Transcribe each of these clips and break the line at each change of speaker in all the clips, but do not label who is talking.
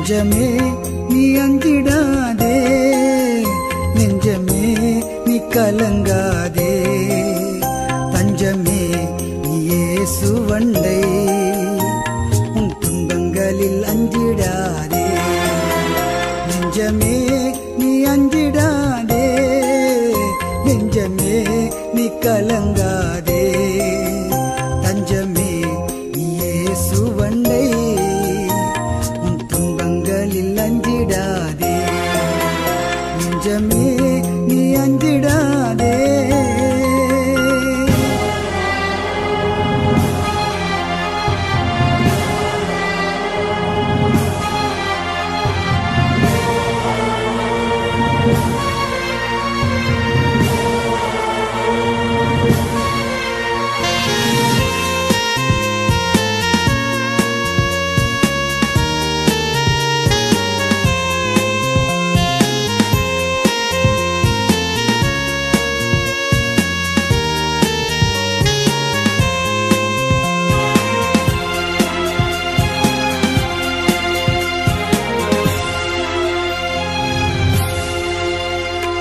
நெஞ்சமே நீ அஞ்சிடாதே, நெஞ்சமே நீ கலங்காதே, தஞ்சமே நீ இயேசுவண்டை, உன் துன்பங்களில் அஞ்சிடாதே. நெஞ்சமே நீ அஞ்சிடாதே, நெஞ்சமே நீ கலங்காதே, தஞ்சமே நீ இயேசுவண்டை, உன் துன்பங்களில் அஞ்சிடாதே. நெஞ்சமே நீ அஞ்சிடாதே.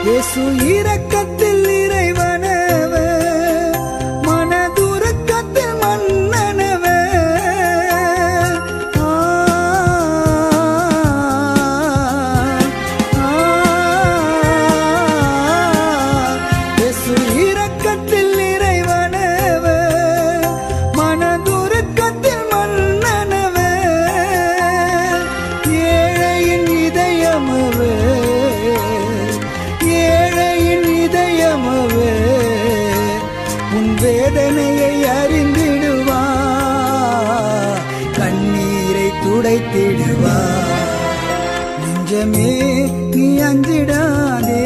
இயேசு இரக்கத்தில் இறைவனவர், மனதுருக்கத்தில் மன்னனவர். இயேசு இரக்கத்தில் இறைவனவர், மனதுருக்கத்தில் மன்னனவர். ஏழையின் இதயமவர், ஏழையின் இதயமவே, உன் வேதனையை அறிந்திடுவார், கண்ணீரை துடைத்திடுவார். நெஞ்சமே நீ அஞ்சிடாதே.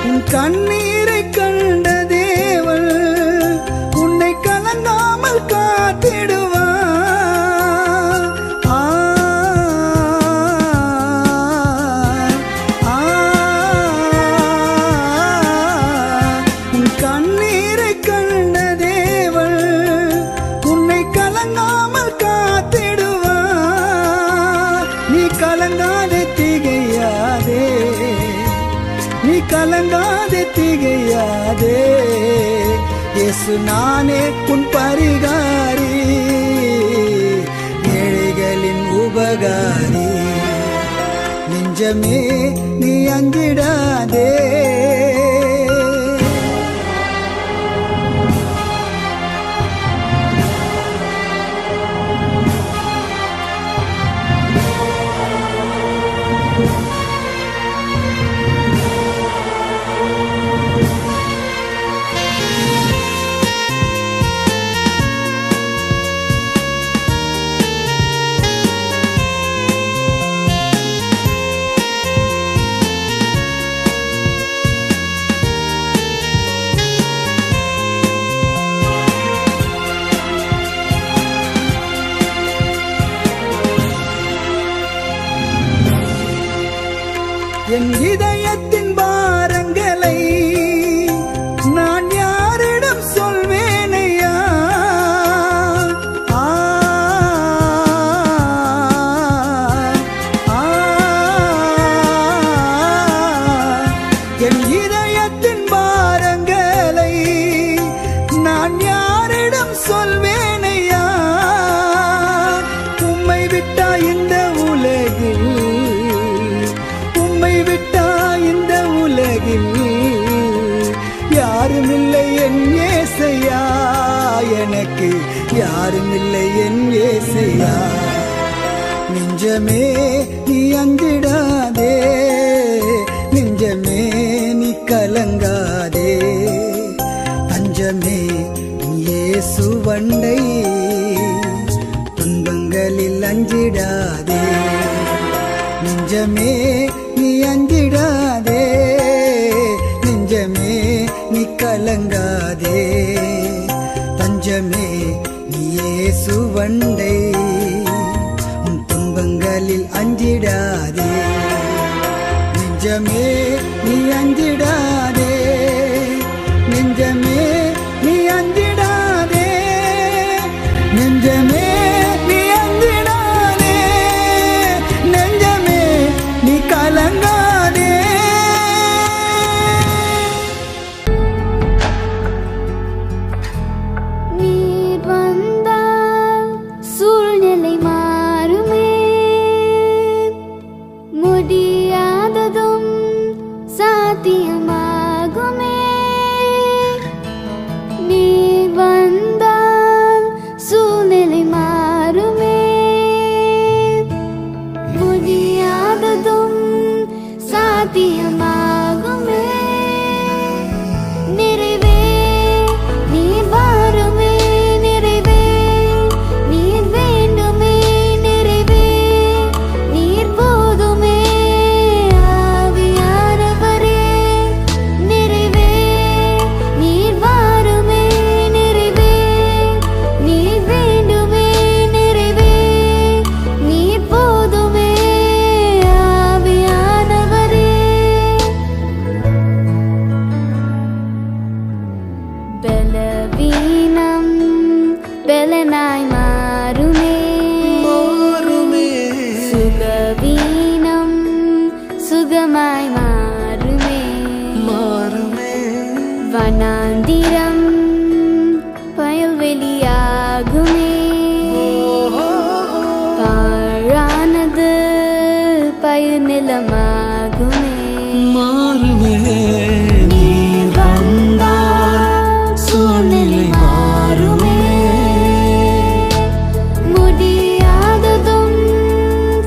உன் கண்ணீரை கண்ட தேவன் உன்னை கலங்காமல் காத்திடுவார். உன் கண்ணீரை கண்ட தேவன் உன்னை கலங்காமல் காத்திடுவார். நீ கலங்காதே திகையாதே, நீ கலங்காதே திகையாதே, இயேசு நானே உன் பரிகாரி, ஏழைகளின் உபகாரி. நெஞ்சமே நீ அஞ்சிடாதே. என் இதயத்தின் பாரங்களை நான் யாரிடம் சொல்வேனையா? என் இதயத்தின் பாரங்களை நான் யாரிடம் சொல்வேனையா? உம்மை விட்டா இந்த உலகில், உம்மை விட்டா இந்த உலகில் யாருமில்லை என் ஏசையா, எனக்கு யாருமில்லை என் ஏசையா. நெஞ்சமே நீ அஞ்சிடாதே, அஞ்சிடாதே நெஞ்சமே நீ அஞ்சிடாதே நெஞ்சமே நீ கலங்காதே தஞ்சமே நீ இயேசுவண்டை உன் துன்பங்களில் அஞ்சிடாதே நெஞ்சமே நீ அஞ்சிடாதே நெஞ்சமே நீ அஞ்சிடாதே நெஞ்சமே நீ அஞ்சிடாதே நெஞ்சமே நீ கலங்காதே
நீர் வந்தால் சூழ்நிலை மாறுமே முடியாததும் சாத்தியமாகுமே நீர் வந்தால் சூழ்நிலை மாறுமே முடியாததும் சாத்தியமாகுமே நிறைவே நீர் வாருமே நிறைவே நீர் வேண்டுமே நிறைவே நீர் போதுமே ஆவியானவரே நிறைவே நீர் வாருமே நிறைவே நீர் வேண்டுமே நிறைவே நீர் போதுமே ஆவியானவரே பலவீனம் பலனாய் மாறுமே சுகவீனம் சுகமாய் மாறுமே வனாந்திரம் பயல்வெளியாகுமே பாழானது பயிர்நிலமாகுமே நீர் வந்தால் சூழ்நிலை மாறுமே முடியாததும்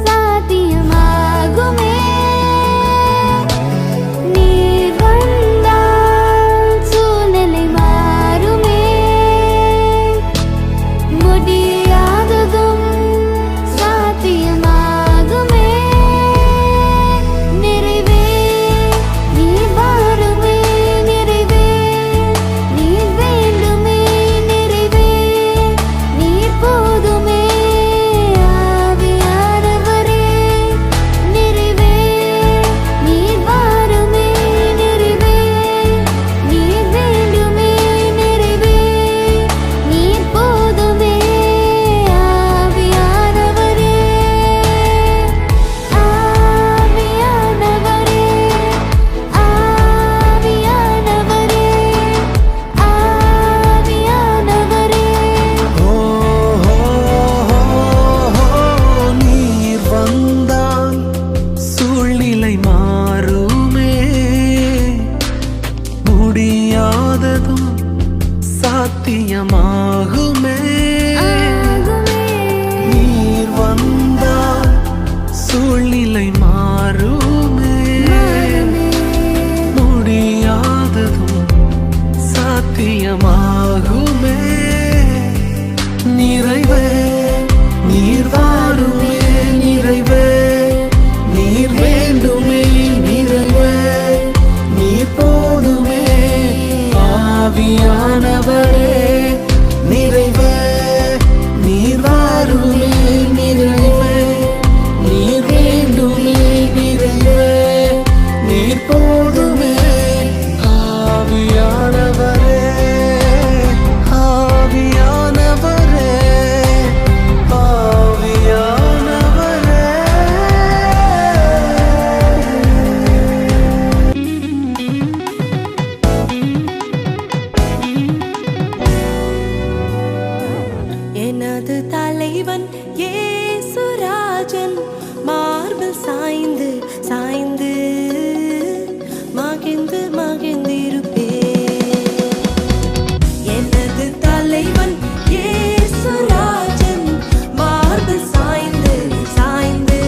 சாத்தியமாகுமே நீர் வந்தால் சூழ்நிலை மாறுமே முடியாததும் சாத்தியமாகுமே நிறைவே நீர் வாருமே நிறைவே நீர் வேண்டுமே நிறைவே நீர் போதுமே ஆவியானவரே நிறைவே நீர் வாருமே நிறைவே நீர் வேண்டுமே நிறைவே நீர் போதுமே ஆவியானவரே ஆவியானவரே ஆவியானவரே ஆவியானவரே
நீர் வந்தால் சூழ்நிலை மாறுமே முடியாததும் சாத்தியமாகுமே நீர் வந்தால் சூழ்நிலை மாறுமே முடியாததும் சாத்தியமாகுமே நிறைவே நீர் வாருமே நிறைவே நீர் வேண்டுமே நிறைவே நீர் போதுமே ஆவியானவரே நிறைவே நீர் வாருமே நிறைவே நீர் வேண்டுமே நிறைவே நீர் போதுமே ஆவியானவரே ஆவியானவரே
எனது தலைவன் இயேசுராஜன் மார்பில் சாய்ந்து சாய்ந்து மகிழ்ந்து மகிழ்ந்திருப்பேன் எனது தலைவன் இயேசுராஜன் மார்பில் சாய்ந்து சாய்ந்து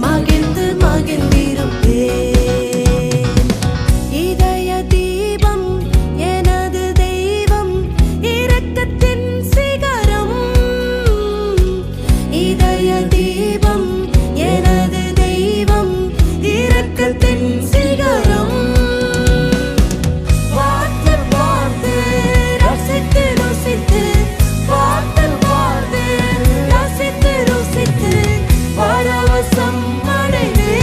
மகிழ்ந்து மகிழ்ந்திருப்பேன் இதய தீபம் எனது தெய்வம் இரக்கத்தின் சிகரம் இதய தீபம் எனது தெய்வம் இரக்கத்தின் சிகரம் பார்த்து பார்த்து ரசித்து ருசித்து பார்த்து பார்த்து ரசித்து ருசித்து பரவசம் அடைவே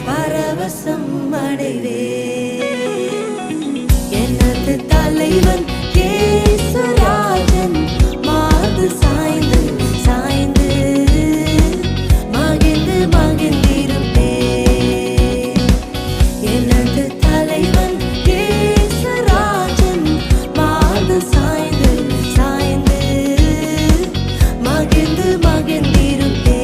பரவசம் அடைவே எனது தலைவன் இயேசுராஜன் மார்பு சாய்ந்து சாய்ந்து மகிழ்ந்து மகிழ்ந்திருப்பே எனது தலைவன் இயேசுராஜன் மார்பு சாய்ந்து சாய்ந்து மகிழ்ந்து மகிழ்ந்திருப்பே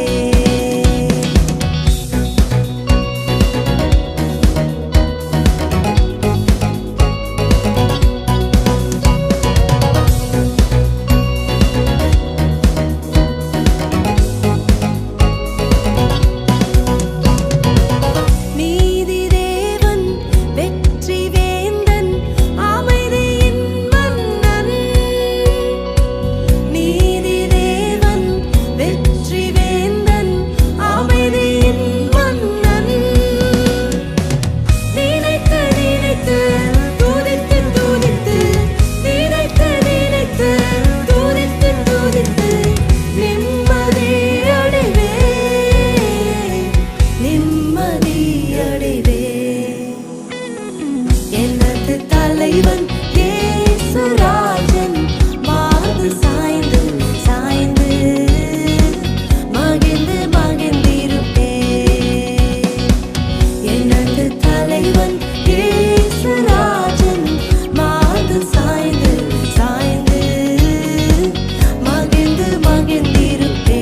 நீதி தேவன் வெற்றி வேந்தன் அமைதியின் மன்னன் நீதி தேவன் வெற்றி வேந்தன் அமைதியின் மன்னன் நினைத்து நினைத்து துதித்து துதித்து நினைத்து நினைத்து துதித்து துதித்து நிம்மதி அடைவே நிம்மதி அடைவே எனது தலைவன் இயேசுராஜன் மார்பு சாய்ந்து சாய்ந்து மகிழ்ந்து மகிழ்ந்திருப்பே எனது தலைவன் இயேசுராஜன் மார்பு சாய்ந்து சாய்ந்து மகிழ்ந்து மகிழ்ந்திருப்பே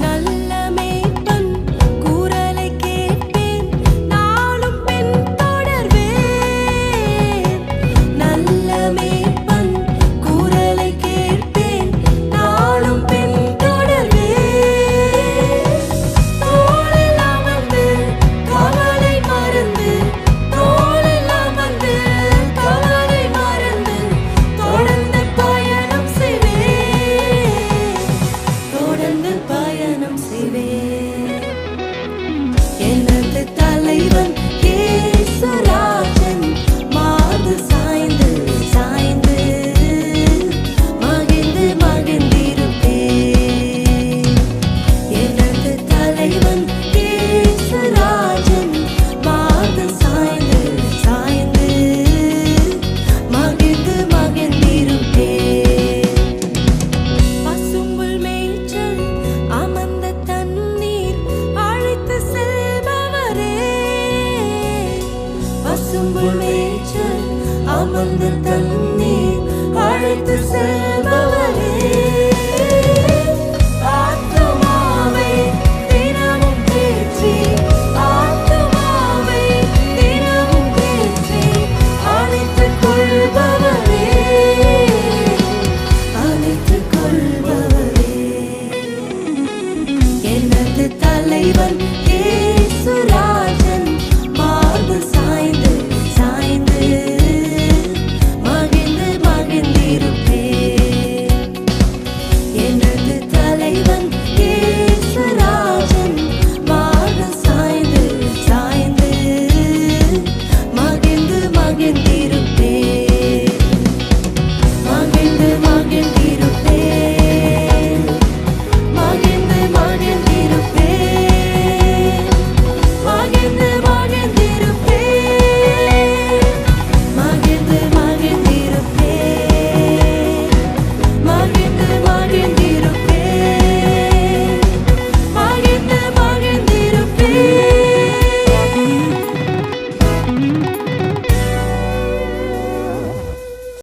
நல்ல மேய்ப்பன் குரலை கேட்பேன் நாளும் பின் தொடர்வேன் நல்ல மேய்ப்பன் குரலை கேட்பேன் நாளும் பின் தொடர்வேன் தோளில் அமர்ந்து கவலை மறந்து தோளில் அமர்ந்து கவலை மறந்து தொடர்ந்து பயணம் செய்வேன் தொடர்ந்து பயணம் செய்வேன் எனது தலைவன் இயேசுராஜன் மார்பு சாய்ந்து சாய்ந்து மகிழ்ந்து மகிழ்ந்திருப்பே எனது தலைவன் இயேசுராஜன் மார்பு சாய்ந்து சாய்ந்து மகிழ்ந்து மகிழ்ந்திருப்பே பசும்புல் மேய்ச்சல் அமர்ந்த தண்ணீர் அழைத்து செல்பவரே பசும்புல் மேய்ச்சல் அமர்ந்த தண்ணீர் அழைத்து செல்பவரே